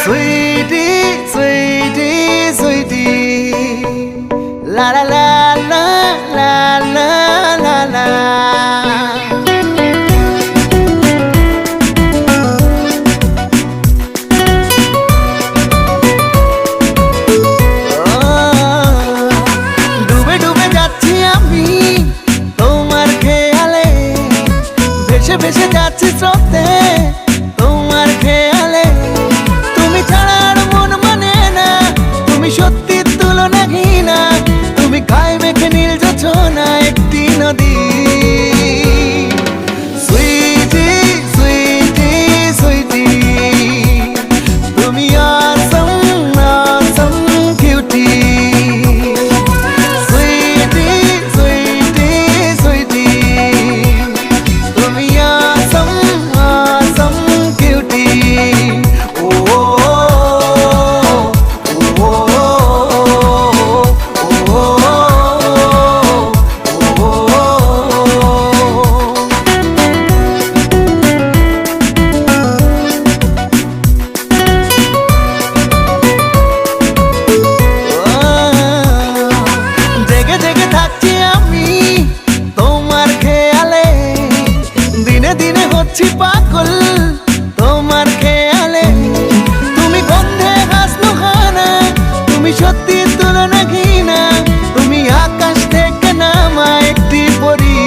Sweetie, sweetie, sweetie, la la la la la la la la. ডুবে ডুবে যাচ্ছি আমি তোমার খেয়ালে, ভেসে ভেসে যাচ্ছি স্রোতে তোমার খেয়ালে। তুমি ছাড়া আর মন মানে না, তুমি সত্যি তুলনাহীনা, তুমি গায়ে মেখে নীল জোছনা একটি নদী। সুইটি সুইটি সুইটি, তুমি অসম অসম কিউটি। সুইটি সুইটি সুইটি, তুমি অসম অসম কিউটি। ও জেগে জেগে থাকছি আমি তোমার খেয়ালে, দিনে দিনে হচ্ছি পাগল তোমার খেয়ালে। তুমি গন্ধে হাসনো খানা, তুমি সত্যি তুলনাহীনা, তুমি আকাশ থেকে নামা একটি পরী।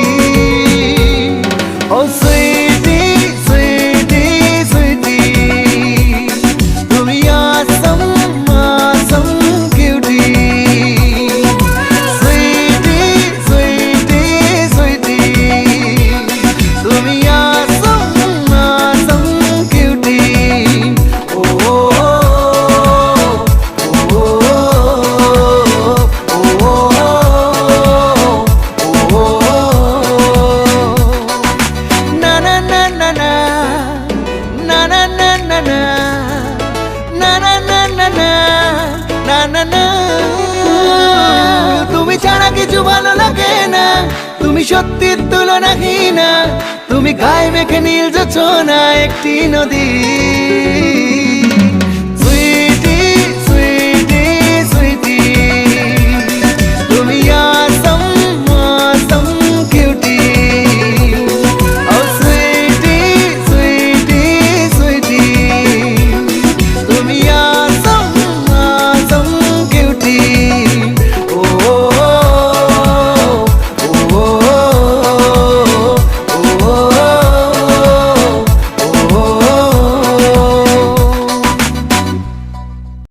ও সুইটি সুইটি সুইটি, তুমি অসম অসম কিউটি। সুইটি সুইটি সুইটি, তুমি অসম অসম কিউটি। ও না না না না না না না না না না না না না না না না না। তুমি ছাড়া কিছু ভালো লাগে না, তুমি সত্যির তুলনাহীনা, তুমি গায়ে মেখে নীল জোছনা একটি নদী।